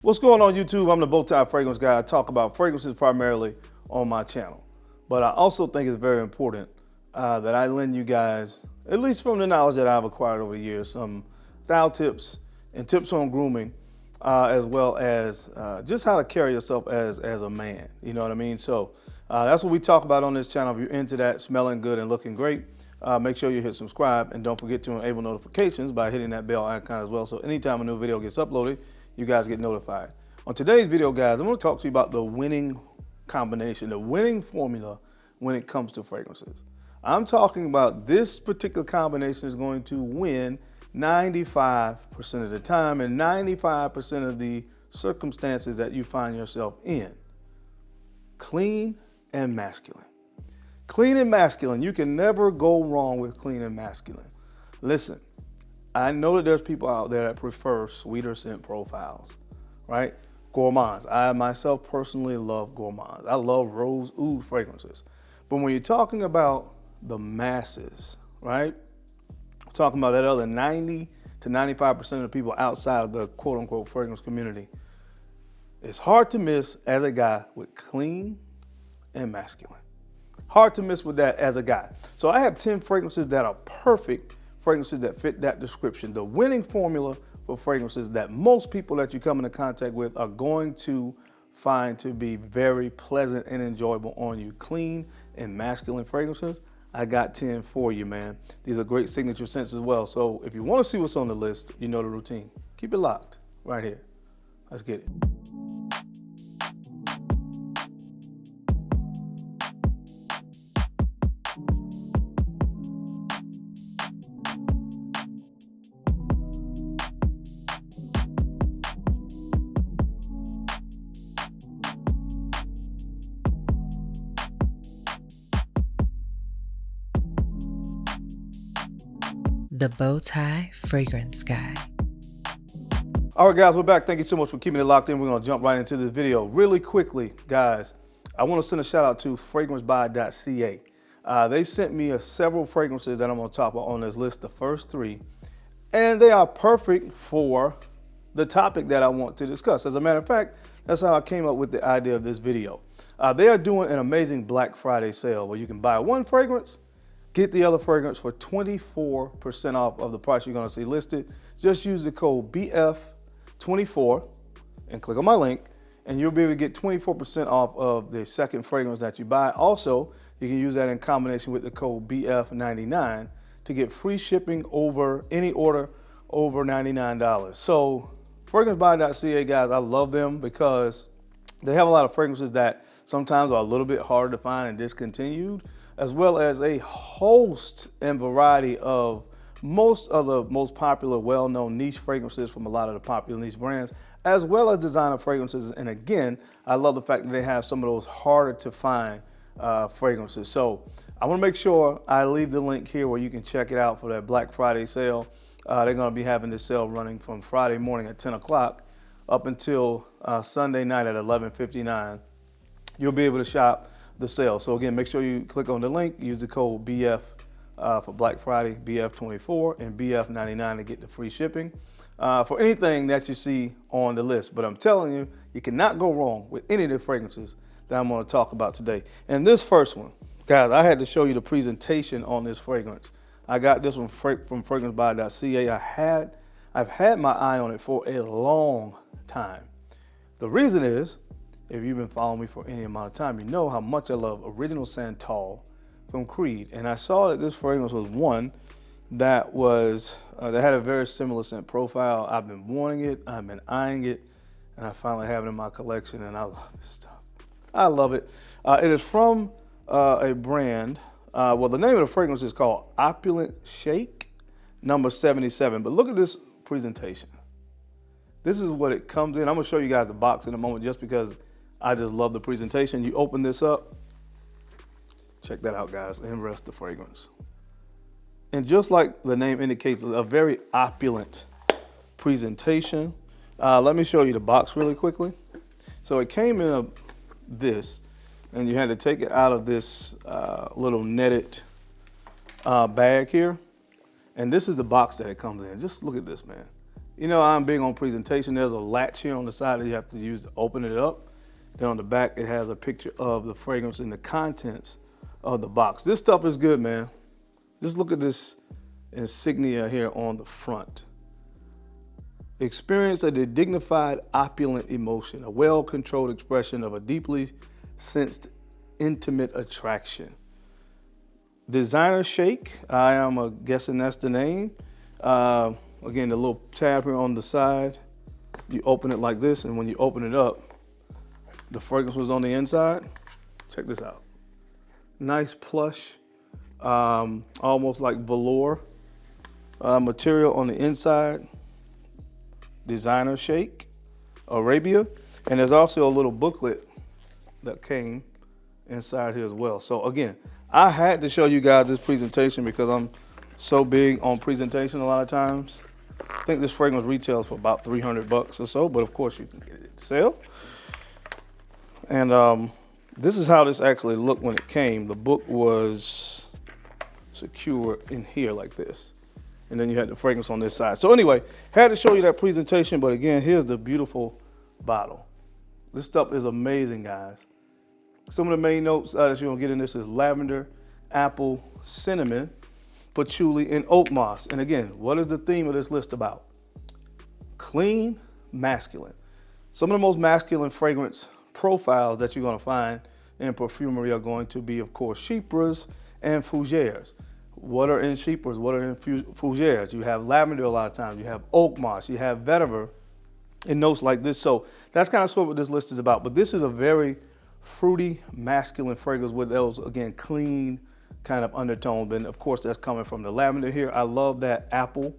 What's going on YouTube? I'm the Bowtie Fragrance Guy. I talk about fragrances primarily on my channel. But I also think it's very important that I lend you guys, at least from the knowledge that I've acquired over the years, some style tips and tips on grooming, as well as just how to carry yourself as a man. You know what I mean? So that's what we talk about on this channel. If you're into that, smelling good and looking great, make sure you hit subscribe and don't forget to enable notifications by hitting that bell icon as well. So anytime a new video gets uploaded, you guys get notified. On today's video, guys, I'm going to talk to you about the winning combination, the winning formula when it comes to fragrances. I'm talking about this particular combination is going to win 95% of the time and 95% of the circumstances that you find yourself in. Clean and masculine. Clean and masculine. You can never go wrong with clean and masculine. Listen, I know that there's people out there that prefer sweeter scent profiles, right? Gourmands. I myself personally love gourmands. I love rose oud fragrances. But when you're talking about the masses, right? We're talking about that other 90 to 95% of the people outside of the quote unquote fragrance community, it's hard to miss as a guy with clean and masculine. Hard to miss with that as a guy. So I have 10 fragrances that are perfect fragrances that fit that description. The winning formula for fragrances that most people that you come into contact with are going to find to be very pleasant and enjoyable on you. Clean and masculine fragrances, I got 10 for you, man. These are great signature scents as well. So if you want to see what's on the list, you know the routine. Keep it locked right here. Let's get it. The Bowtie Fragrance Guy. All right, guys, we're back. Thank you so much for keeping it locked in. We're going to jump right into this video. Really quickly, guys, I want to send a shout out to fragrancebuy.ca. They sent me several fragrances that I'm going to talk about on this list, the first 3, and they are perfect for the topic that I want to discuss. As a matter of fact, that's how I came up with the idea of this video. They are doing an amazing Black Friday sale where you can buy one fragrance, get the other fragrance for 24% off of the price you're gonna see listed. Just use the code BF24 and click on my link, and you'll be able to get 24% off of the second fragrance that you buy. Also, you can use that in combination with the code BF99 to get free shipping over any order over $99. So fragrancebuy.ca, guys, I love them because they have a lot of fragrances that sometimes are a little bit harder to find and discontinued, as well as a host and variety of most of the most popular, well-known niche fragrances from a lot of the popular niche brands, as well as designer fragrances. And again, I love the fact that they have some of those harder to find fragrances. So I want to make sure I leave the link here where you can check it out for that Black Friday sale. They're going to be having this sale running from Friday morning at 10 o'clock up until Sunday night at 11:59. You'll be able to shop the sale. So again, make sure you click on the link, use the code BF for Black Friday, BF24 and BF99 to get the free shipping for anything that you see on the list. But I'm telling you, you cannot go wrong with any of the fragrances that I'm going to talk about today. And this first one, guys, I had to show you the presentation on this fragrance. I got this one from fragrancebuy.ca. I've had my eye on it for a long time. The reason is, if you've been following me for any amount of time, you know how much I love Original Santal from Creed. And I saw that this fragrance was one that was that had a very similar scent profile. I've been wanting it, I've been eyeing it, and I finally have it in my collection, and I love this stuff. I love it. It is from a brand, well, the name of the fragrance is called Opulent Shaik No. 77. But look at this presentation. This is what it comes in. I'm gonna show you guys the box in a moment just because I just love the presentation. You open this up, check that out, guys, and rest the fragrance. And just like the name indicates, a very opulent presentation. Let me show you the box really quickly. So it came in this, and you had to take it out of this little netted bag here. And this is the box that it comes in. Just look at this, man. You know, I'm big on presentation. There's a latch here on the side that you have to use to open it up. Then on the back, it has a picture of the fragrance and the contents of the box. This stuff is good, man. Just look at this insignia here on the front. Experience a dignified, opulent emotion, a well-controlled expression of a deeply sensed, intimate attraction. Designer Shaik, I am guessing that's the name. Again, the little tab here on the side, you open it like this, and when you open it up, the fragrance was on the inside. Check this out. Nice plush, almost like velour material on the inside. Designer Shaik, Arabia. And there's also a little booklet that came inside here as well. So again, I had to show you guys this presentation because I'm so big on presentation a lot of times. I think this fragrance retails for about 300 bucks or so, but of course you can get it at sale. And this is how this actually looked when it came. The book was secure in here like this. And then you had the fragrance on this side. So anyway, had to show you that presentation, but again, here's the beautiful bottle. This stuff is amazing, guys. Some of the main notes that you're gonna get in this is lavender, apple, cinnamon, patchouli, and oak moss. And again, what is the theme of this list about? Clean, masculine. Some of the most masculine fragrance profiles that you're gonna find in perfumery are going to be, of course, chypres and fougères. What are in chypres? What are in fougères? You have lavender a lot of times. You have oak moss. You have vetiver in notes like this. So that's kind of sort of what this list is about. But this is a very fruity, masculine fragrance with those, again, clean kind of undertone. And of course, that's coming from the lavender here. I love that apple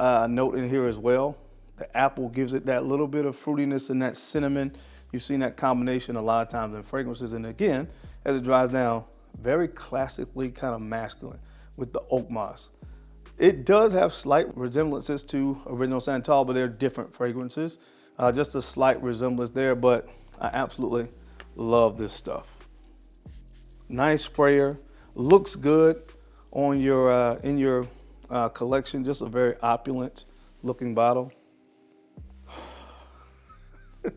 note in here as well. The apple gives it that little bit of fruitiness and that cinnamon. You've seen that combination a lot of times in fragrances. And again, as it dries down, very classically kind of masculine with the oak moss. It does have slight resemblances to Original Santal, but they're different fragrances. Just a slight resemblance there, but I absolutely love this stuff. Nice sprayer, looks good on your in your collection. Just a very opulent looking bottle.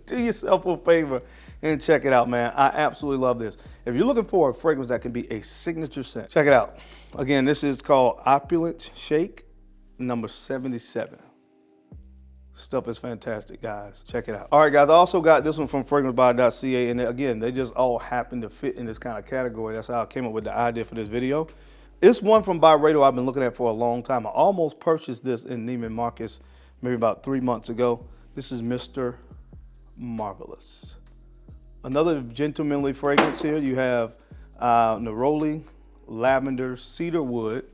Do yourself a favor and check it out, man. I absolutely love this. If you're looking for a fragrance that can be a signature scent, check it out. Again, this is called Opulent Shaik number 77. Stuff is fantastic, guys. Check it out. All right, guys, I also got this one from fragrancebuy.ca, and again, they just all happen to fit in this kind of category. That's how I came up with the idea for this video. It's one from Byredo I've been looking at for a long time. I almost purchased this in Neiman Marcus maybe about 3 months ago. This is Mr. Marvelous. Another gentlemanly fragrance here. You have neroli, lavender, cedar wood,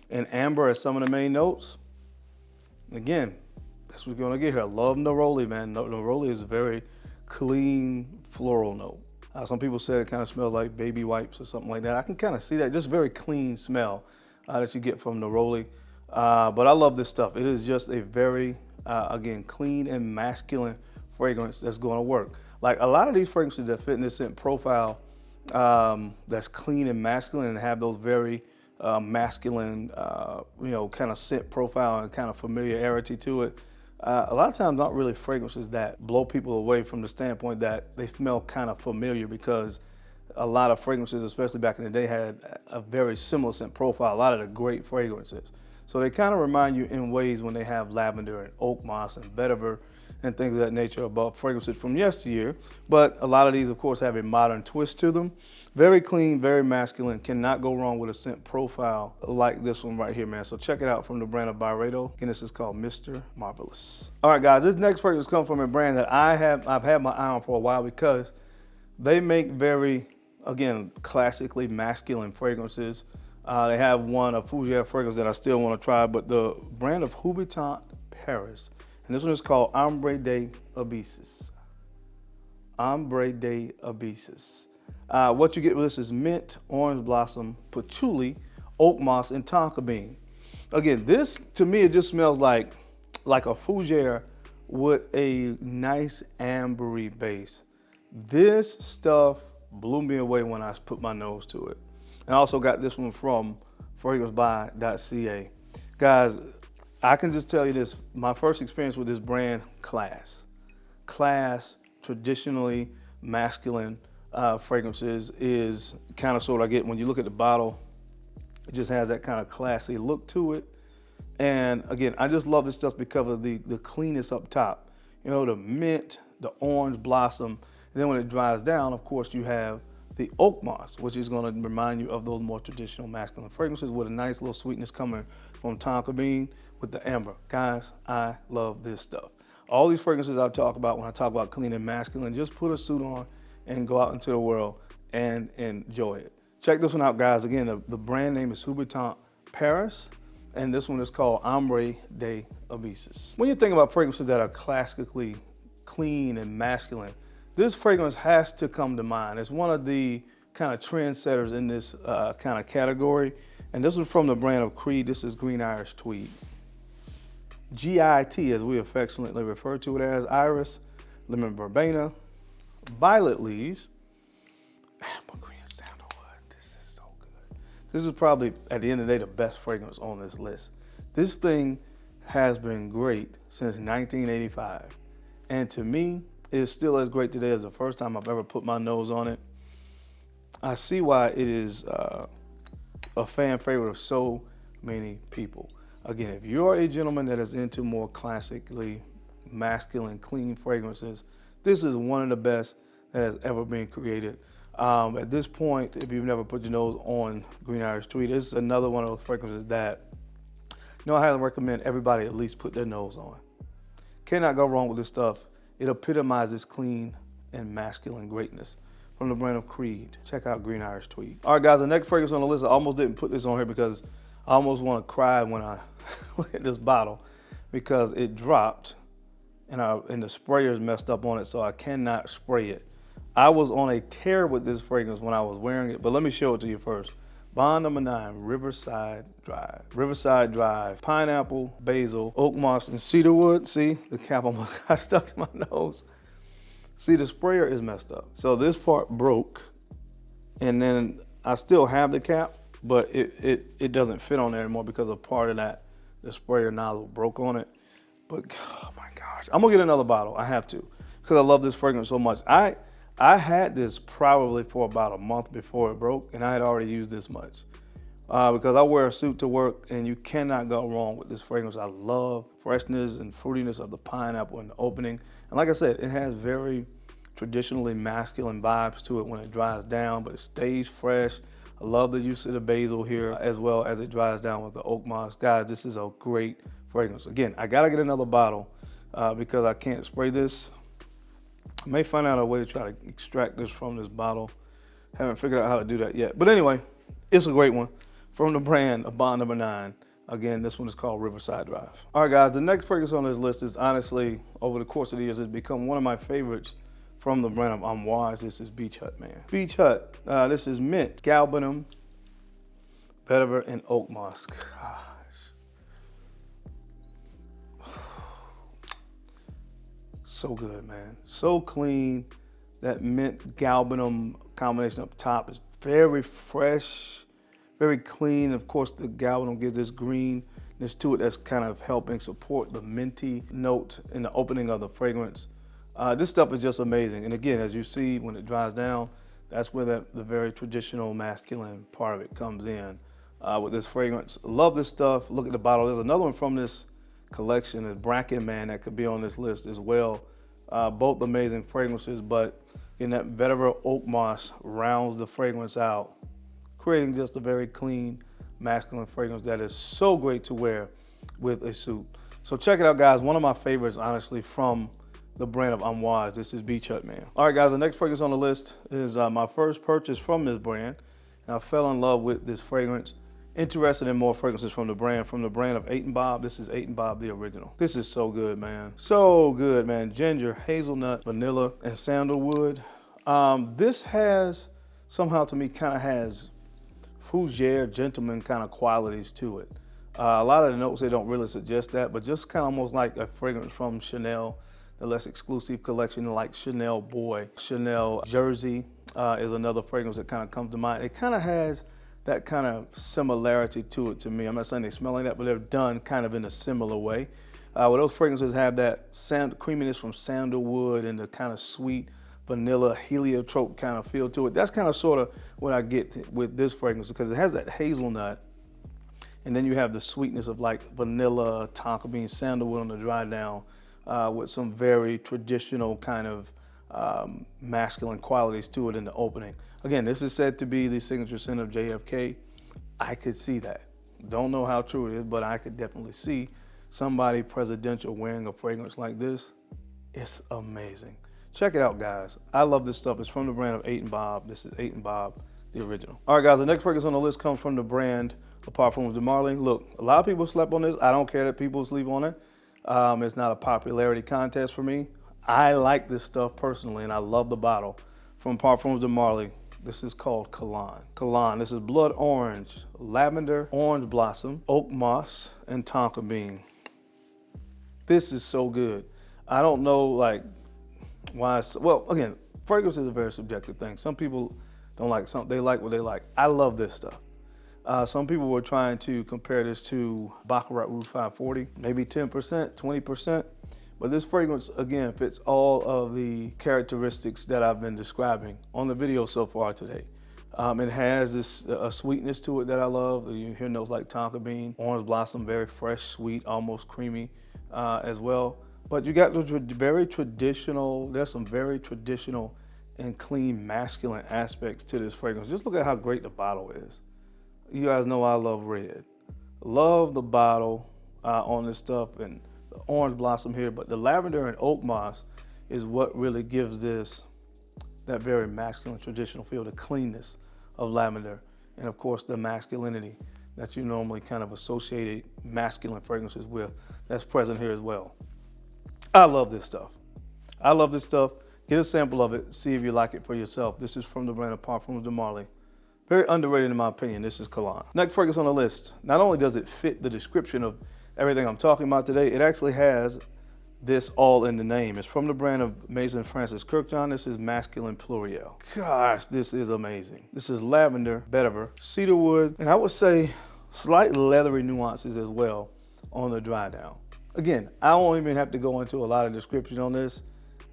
and amber as some of the main notes. Again, that's what we're gonna get here. I love neroli, man. Neroli is a very clean floral note. Some people say it kind of smells like baby wipes or something like that. I can kind of see that, just very clean smell that you get from neroli. But I love this stuff. It is just a very, again, clean and masculine fragrance that's gonna work. Like a lot of these fragrances that fit in this scent profile that's clean and masculine and have those very masculine, kind of scent profile and kind of familiarity to it. A lot of times not really fragrances that blow people away from the standpoint that they smell kind of familiar, because a lot of fragrances, especially back in the day, had a very similar scent profile, a lot of the great fragrances. So they kind of remind you in ways when they have lavender and oak moss and vetiver and things of that nature about fragrances from yesteryear. But a lot of these, of course, have a modern twist to them. Very clean, very masculine. Cannot go wrong with a scent profile like this one right here, man. So check it out from the brand of Byredo. Again, this is called Mr. Marvelous. All right, guys, this next fragrance comes from a brand that I've had my eye on for a while, because they make very, again, classically masculine fragrances. They have a fougère fragrance that I still want to try, but the brand of Houbigant Paris. And this one is called Ambre de Abysses. Ambre de Abysses. What you get with this is mint, orange blossom, patchouli, oak moss, and tonka bean. Again, this, to me, it just smells like a fougère with a nice ambery base. This stuff blew me away when I put my nose to it. And I also got this one from fragrancebuy.ca. Guys, I can just tell you this, my first experience with this brand, class, traditionally masculine fragrances is kind of sort of I get when you look at the bottle, it just has that kind of classy look to it. And again, I just love this stuff because of the cleanness up top. You know, the mint, the orange blossom, and then when it dries down, of course, you have the oak moss, which is going to remind you of those more traditional masculine fragrances with a nice little sweetness coming from tonka bean with the amber. Guys, I love this stuff. All these fragrances I talk about when I talk about clean and masculine, just put a suit on and go out into the world and enjoy it. Check this one out, guys. Again, the brand name is Houbigant Paris, and this one is called Ambre de Avises. When you think about fragrances that are classically clean and masculine, this fragrance has to come to mind. It's one of the kind of trendsetters in this kind of category. And this is from the brand of Creed. This is Green Iris Tweed. GIT, as we affectionately refer to it as, iris, lemon verbena, violet leaves, amber green sandalwood. This is so good. This is probably, at the end of the day, the best fragrance on this list. This thing has been great since 1985. And to me, it's still as great today as the first time I've ever put my nose on it. I see why it is a fan favorite of so many people. Again, if you're a gentleman that is into more classically masculine, clean fragrances, this is one of the best that has ever been created. At this point, if you've never put your nose on Green Iris Tweed, it's another one of those fragrances that, I highly recommend everybody at least put their nose on. Cannot go wrong with this stuff. It epitomizes clean and masculine greatness from the brand of Creed. Check out Green Iris Tweed. All right, guys, the next fragrance on the list, I almost didn't put this on here because I almost want to cry when I look at this bottle because it dropped and the sprayer is messed up on it, so I cannot spray it. I was on a tear with this fragrance when I was wearing it, but let me show it to you first. Bond number 9, Riverside Drive. Riverside Drive, pineapple, basil, oak moss, and cedarwood. See, the cap almost got stuck to my nose. See, the sprayer is messed up. So this part broke, and then I still have the cap, but it doesn't fit on there anymore because a part of that, the sprayer nozzle broke on it. But, oh my gosh, I'm gonna get another bottle. I have to, because I love this fragrance so much. I had this probably for about a month before it broke, and I had already used this much because I wear a suit to work, and you cannot go wrong with this fragrance. I love freshness and fruitiness of the pineapple in the opening. And like I said, it has very traditionally masculine vibes to it when it dries down, but it stays fresh. I love the use of the basil here as well as it dries down with the oak moss. Guys, this is a great fragrance. Again, I gotta get another bottle because I can't spray this. I may find out a way to try to extract this from this bottle. Haven't figured out how to do that yet. But anyway, it's a great one from the brand of Bond number 9. Again, this one is called Riverside Drive. All right, guys, the next fragrance on this list is honestly, over the course of the years, it's become one of my favorites from the brand of Amouage. This is Beach Hut Man. Beach Hut, this is mint, galbanum, vetiver, and oak moss. So good, man. So clean. That mint galbanum combination up top is very fresh, very clean. Of course, the galbanum gives this greenness to it that's kind of helping support the minty note in the opening of the fragrance. This stuff is just amazing. And again, as you see, when it dries down, that's where the very traditional masculine part of it comes in with this fragrance. Love this stuff. Look at the bottle. There's another one from this collection, is Bracken Man, that could be on this list as well. Both amazing fragrances, but in that vetiver oak moss rounds the fragrance out, creating just a very clean, masculine fragrance that is so great to wear with a suit. So check it out, guys. One of my favorites, honestly, from the brand of Amouage. This is Beach Hut Man. All right, guys, the next fragrance on the list is my first purchase from this brand. And I fell in love with this fragrance. Interested in more fragrances from the brand of 8 & Bob. This is 8 & Bob, the original. This is so good, man. So good, man. Ginger, hazelnut, vanilla, and sandalwood. This has, somehow to me, kind of has fougere, gentleman kind of qualities to it. A lot of the notes, they don't really suggest that, but just kind of almost like a fragrance from Chanel, the less exclusive collection, like Chanel Boy. Chanel Jersey is another fragrance that kind of comes to mind. It kind of has that kind of similarity to it to me. I'm not saying they smell like that, but they're done kind of in a similar way. Well, those fragrances have that creaminess from sandalwood and the kind of sweet vanilla heliotrope kind of feel to it. That's kind of sort of what I get with this fragrance, because it has that hazelnut, and then you have the sweetness of like vanilla, tonka bean, sandalwood on the dry down, with some very traditional kind of masculine qualities to it in the opening. Again, this is said to be the signature scent of JFK. I could see that. Don't know how true it is, but I could definitely see somebody presidential wearing a fragrance like this. It's amazing. Check it out, guys. I love this stuff. It's from the brand of 8 and Bob. This is 8 and Bob, the original. All right, guys, the next fragrance on the list comes from the brand of Parfums de Malle. Look, a lot of people slept on this. I don't care that people sleep on it. It's not a popularity contest for me. I like this stuff personally, and I love the bottle from Parfums de Malle. This is called Kalan. Kalan, this is blood orange, lavender, orange blossom, oak moss, and tonka bean. This is so good. I don't know like why, well, again, fragrance is a very subjective thing. Some people don't like something, they like what they like. I love this stuff. Some people were trying to compare this to Baccarat Rogue 540, maybe 10%, 20%. But this fragrance, again, fits all of the characteristics that I've been describing on the video so far today. It has this sweetness to it that I love. You hear notes like tonka bean, orange blossom, very fresh, sweet, almost creamy as well. But you got those very traditional, there's some very traditional and clean masculine aspects to this fragrance. Just look at how great the bottle is. You guys know I love red. Love the bottle on this stuff, and the orange blossom here, but the lavender and oak moss is what really gives this that very masculine traditional feel, the cleanness of lavender, and of course the masculinity that you normally kind of associate masculine fragrances with, that's present here as well. I love this stuff. I love this stuff. Get a sample of it, see if you like it for yourself. This is from the brand of Parfums de Malle. Very underrated in my opinion. This is Kalan. Next fragrance on the list. Not only does it fit the description of everything I'm talking about today, it actually has this all in the name. It's from the brand of Maison Francis Kurkdjian. This is Masculin Pluriel. Gosh, this is amazing. This is lavender, vetiver, cedarwood, and I would say slight leathery nuances as well on the dry down. Again, I won't even have to go into a lot of description on this.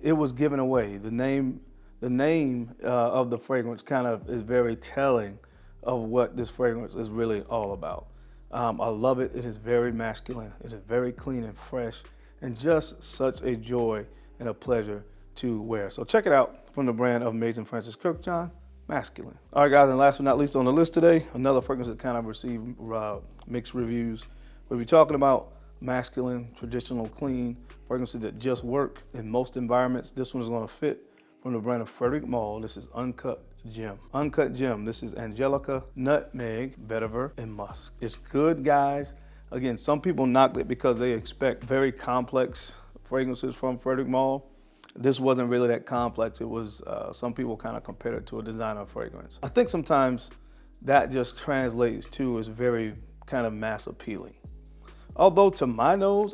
It was given away. The name of the fragrance kind of is very telling of what this fragrance is really all about. I love it. It is very masculine. It is very clean and fresh, and just such a joy and a pleasure to wear. So check it out from the brand of Maison Francis Kurkdjian, Masculine. All right, guys, and last but not least on the list today, another fragrance that kind of received mixed reviews. We'll be talking about masculine, traditional, clean fragrances that just work in most environments. This one is going to fit from the brand of Frederic Malle. This is Uncut Gem. Uncut Gem. This is Angelica, Nutmeg, Vetiver, and Musk. It's good, guys. Again, some people knocked it because they expect very complex fragrances from Frederic Malle. This wasn't really that complex. It was, some people kind of compared it to a designer fragrance. I think sometimes that just translates to is very kind of mass appealing. Although to my nose,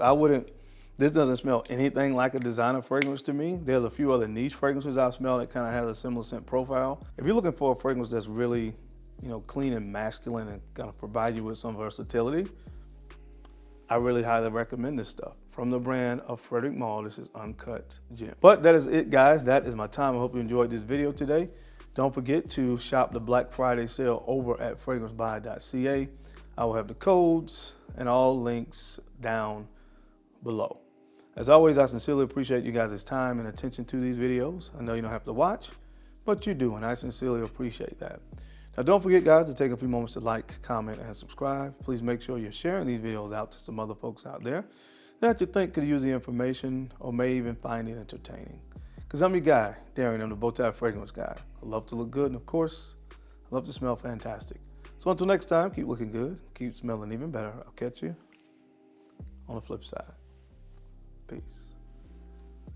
this doesn't smell anything like a designer fragrance to me. There's a few other niche fragrances I've smelled that kind of has a similar scent profile. If you're looking for a fragrance that's really, clean and masculine and kind of provide you with some versatility, I really highly recommend this stuff. From the brand of Frederic Malle, this is Uncut Gem. But that is it, guys. That is my time. I hope you enjoyed this video today. Don't forget to shop the Black Friday sale over at fragrancebuy.ca. I will have the codes and all links down below. As always, I sincerely appreciate you guys' time and attention to these videos. I know you don't have to watch, but you do, and I sincerely appreciate that. Now, don't forget, guys, to take a few moments to like, comment, and subscribe. Please make sure you're sharing these videos out to some other folks out there that you think could use the information or may even find it entertaining. Because I'm your guy, Darren. I'm the Bowtie Fragrance Guy. I love to look good, and of course, I love to smell fantastic. So until next time, keep looking good, keep smelling even better. I'll catch you on the flip side. Peace.